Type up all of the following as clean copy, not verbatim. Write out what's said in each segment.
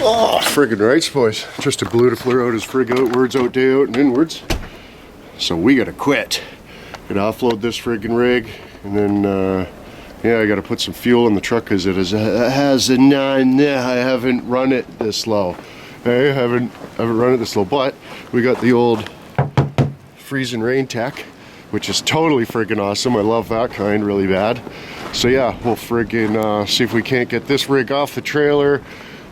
Oh, friggin' rights, boys. Just blew to flare out his frig outwards, out day out and inwards. So we gotta quit. Gotta offload this friggin' rig, and then yeah, I gotta put some fuel in the truck because I haven't run it this low. I haven't run it this low, but we got the old freezing rain tech, which is totally friggin' awesome. I love that kind really bad. So yeah, we'll friggin' see if we can't get this rig off the trailer.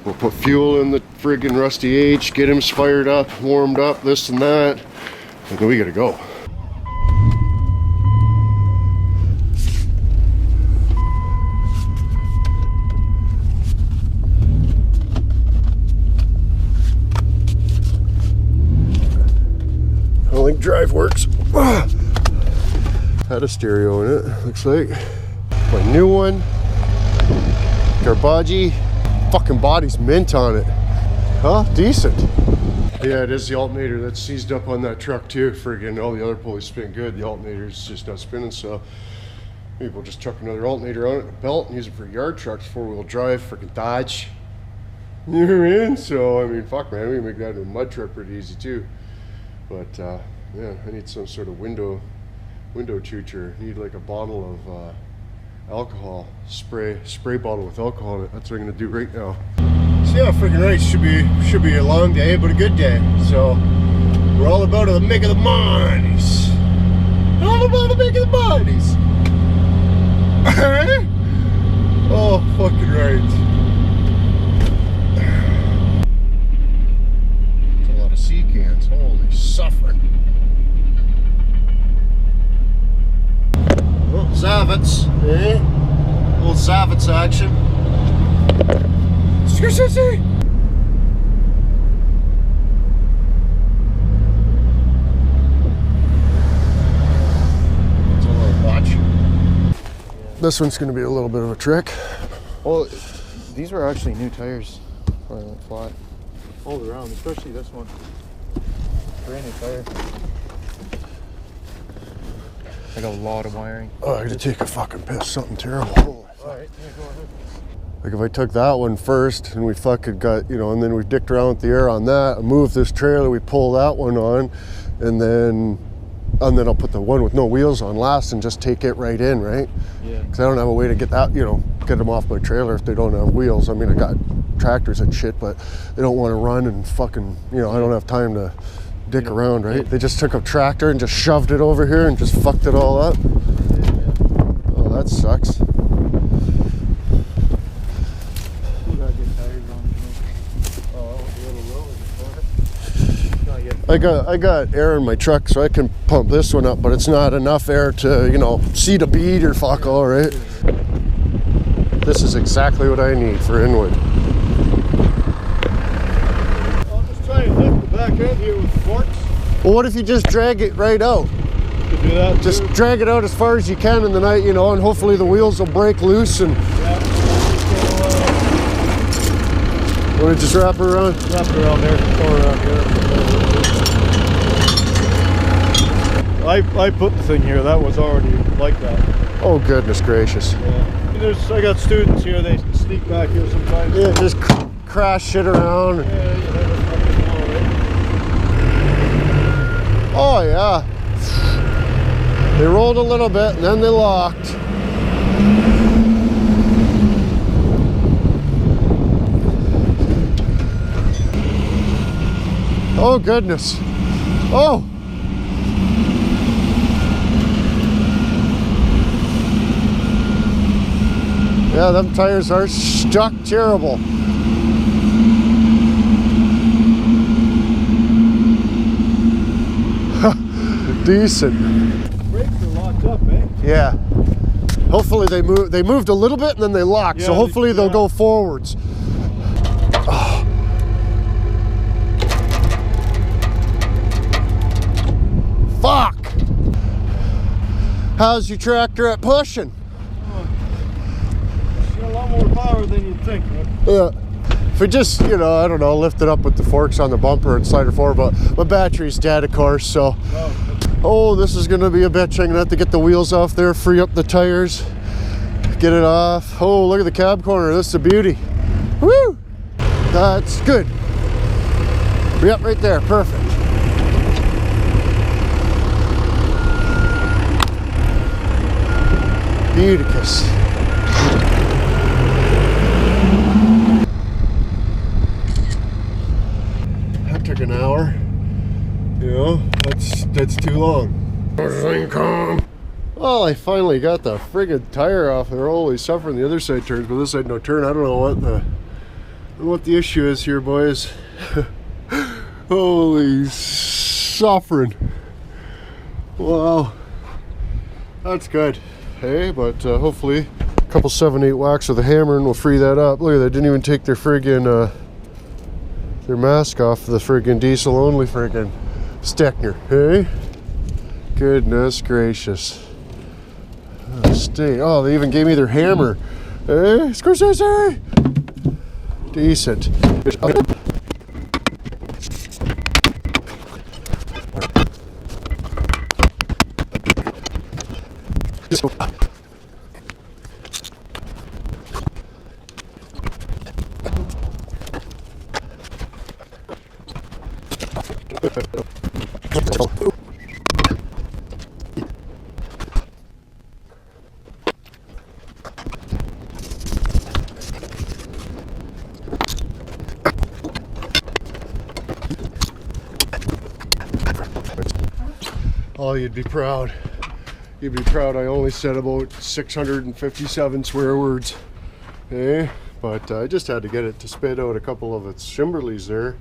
We'll put fuel in the friggin' Rusty H, get him fired up, warmed up, this and that, and then we gotta go. I don't think drive works. Had a stereo in it, looks like. My new one, Garbage. Fucking body's mint on it. Huh? Decent. Yeah, it is the alternator that's seized up on that truck too. Friggin' all the other pulleys spin good. The alternator's just not spinning, so maybe we'll just chuck another alternator on it, a belt, and use it for yard trucks, 4-wheel drive, friggin' Dodge. You know what I mean? So, I mean, fuck man, we can make that into a mud truck pretty easy too. But yeah, I need some sort of window choocher. Need like a bottle of alcohol, spray bottle with alcohol in it. That's what I'm gonna do right now. So yeah, friggin' right, should be a long day, but a good day. So we're all about the make of the monies. All about the make of the monies. Oh, fucking right. That's a lot of sea cans. Holy suffering. Oh, Zavits, eh? Little Zavits action. See. It's a little watch. This one's going to be a little bit of a trick. Well, these were actually new tires. Probably went flat all around, especially this one. Brand new tire. I got a lot of wiring. Oh, I gotta take a fucking piss. Something terrible. Alright, yeah, go ahead. Like if I took that one first and we fucking got, you know, and then we dicked around with the air on that, I moved this trailer, we pull that one on, and then I'll put the one with no wheels on last and just take it right in, right? Yeah. Because I don't have a way to get that, you know, get them off my trailer if they don't have wheels. I mean, I got tractors and shit, but they don't want to run and fucking, you know, I don't have time to dick around, right? They just took a tractor and just shoved it over here and just fucked it all up. Oh, that sucks. I got air in my truck, so I can pump this one up, but it's not enough air to, you know, seed a bead or fuck all, right? This is exactly what I need for inwood. I'll just try and lift the back end here with the forks. Well, what if you just drag it right out? You can do that just too. Drag it out as far as you can in the night, you know, and hopefully the wheels will break loose and... Yeah. So, want to just wrap it around? Wrap it around there, or around here. I put the thing here, that was already like that. Oh, goodness gracious. Yeah. I got students here, they sneak back here sometimes. Yeah, just crash shit around. Yeah, you never fucking know, right? Oh, yeah. They rolled a little bit and then they locked. Oh, goodness. Oh! Yeah, them tires are stuck terrible. Decent. Brakes are locked up, eh? Yeah. Hopefully they moved a little bit and then they locked, yeah, so hopefully they'll go forwards. Oh. Fuck! How's your tractor at pushing? It's got a lot more power than you'd think, right? Yeah. If we just, you know, I don't know, lift it up with the forks on the bumper and slide it forward, but my battery's dead, of course, so. Oh, this is gonna be a bitch. I'm gonna have to get the wheels off there, free up the tires, get it off. Oh, look at the cab corner, this is a beauty. Woo! That's good. Yep, right there, perfect. Beauticus. That took an hour. You know, that's too long. Well, I finally got the friggin' tire off. They're always suffering. The other side turns, but this side no turn. I don't know what the issue is here, boys. Holy suffering. Wow. That's good. Hey, but hopefully a couple 7/8 whacks with a hammer and we'll free that up. Look at that, didn't even take their friggin' their mask off the friggin' diesel only friggin' Steckner. Hey? Goodness gracious. Oh, they even gave me their hammer. Hey, Scorsese! Decent. Oh, you'd be proud. You'd be proud. I only said about 657 swear words. Okay? But I just had to get it to spit out a couple of its Shimberleys there.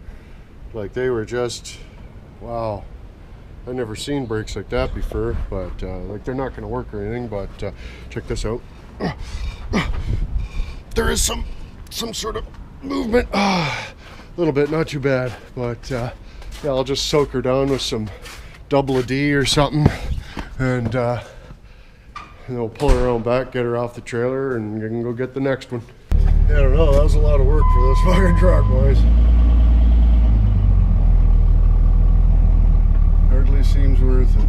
Like they were just, wow. I've never seen brakes like that before, but like they're not going to work or anything, but check this out. There is some sort of movement. A little bit, not too bad, but yeah, I'll just soak her down with some double a D or something, and we'll pull her around back, get her off the trailer, and you can go get the next one. Yeah, I don't know, that was a lot of work for this fucking truck, boys. Hardly seems worth it.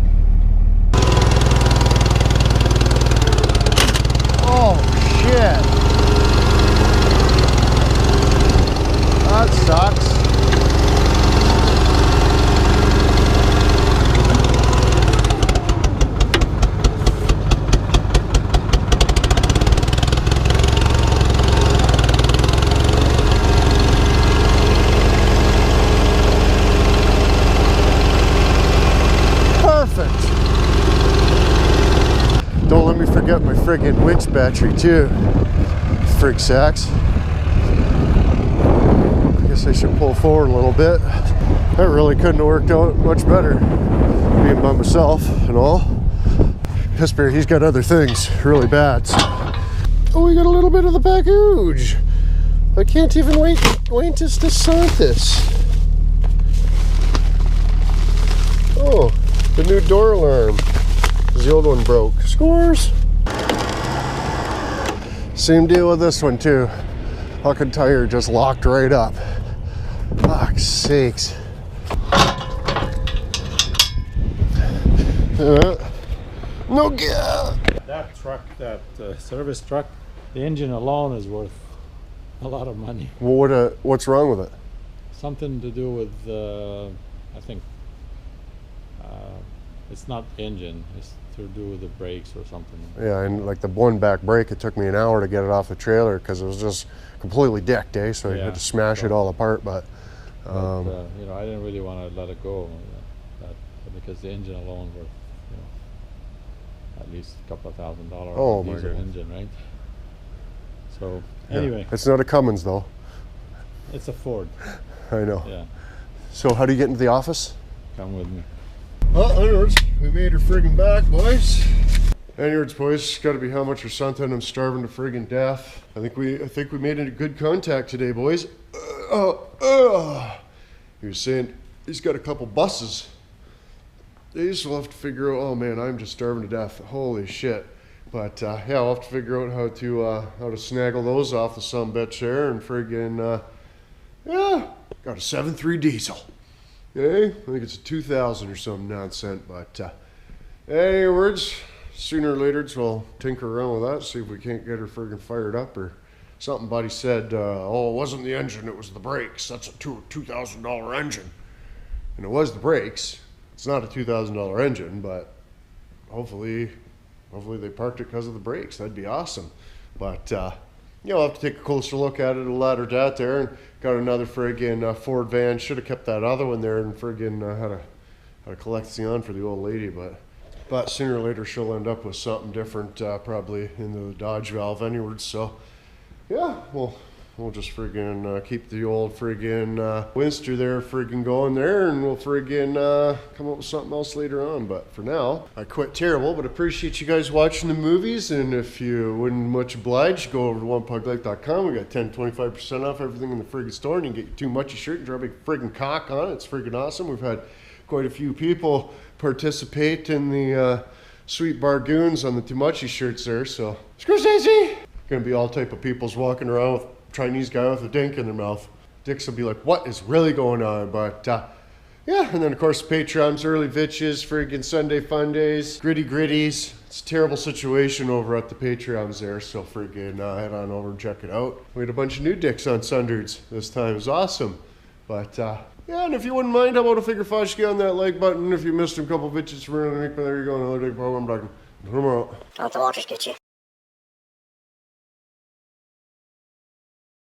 Oh shit! That sucks. Don't let me forget my friggin' winch battery too. Frig sacks. I guess I should pull forward a little bit. That really couldn't have worked out much better, being by myself and all. Hisper, he's got other things really bad. Oh, we got a little bit of the package. I can't even wait to start this. Oh, the new door alarm. The old one broke. Scores! Same deal with this one too. Fucking tire just locked right up. Fuck's sakes. No gear. That truck, that service truck, the engine alone is worth a lot of money. Well, what's wrong with it? Something to do with, I think, it's not engine, it's to do with the brakes or something. Yeah, and like the one back brake, it took me an hour to get it off the trailer because it was just completely decked, so I had to smash it all apart. But you know, I didn't really want to let it go, because the engine alone worth, you know, at least a couple of $1,000. Oh my diesel God. engine, right? So anyway, it's not a Cummins though. it's a Ford. I know. Yeah, So how do you get into the office? come with me. Well, anyways, we made her friggin' back, boys. Anyways, boys, gotta be how much or something. I'm starving to friggin' death. I think we made a good contact today, boys. He was saying he's got a couple buses. They still have to figure out. Oh man, I'm just starving to death. Holy shit! But yeah, I'll have to figure out how to snaggle those off the sumbitch there and friggin' yeah, got a 7.3 diesel. Okay, I think it's a 2000 or some nonsense, but anyways, sooner or later we'll tinker around with that, see if we can't get her friggin' fired up or something buddy said, oh, it wasn't the engine, it was the brakes. That's a $2,000 engine. And it was the brakes. It's not a $2,000 engine, but hopefully they parked it because of the brakes. That'd be awesome. But, I'll have to take a closer look at it a later date there. And got another friggin' Ford van. Should have kept that other one there and friggin' had a collection for the old lady. But sooner or later she'll end up with something different, probably in the Dodge valve anyways. So, yeah, we'll just friggin' keep the old friggin' Winster there friggin' going there, and we'll friggin' come up with something else later on. But for now, I quit terrible, but appreciate you guys watching the movies. And if you wouldn't much oblige, go over to onepuglife.com. We got 25% off everything in the friggin' store, and you can get your Too Muchy shirt and drop a friggin' cock on it. It's friggin' awesome. We've had quite a few people participate in the sweet bargains on the Too Muchy shirts there. So, Scorsese! Gonna be all type of peoples walking around with Chinese guy with a dink in their mouth. Dicks will be like, what is really going on? But yeah, and then of course Patreons, early bitches, friggin' Sunday fun days, gritties. It's a terrible situation over at the Patreons there, so friggin' head on over and check it out. We had a bunch of new dicks on Sundards this time. It was awesome. But yeah, and if you wouldn't mind, how about a figure fashki on that like button if you missed a couple bitches from underneath, but there you go, another dick program. I'm talking tomorrow. I'll have to watch get you.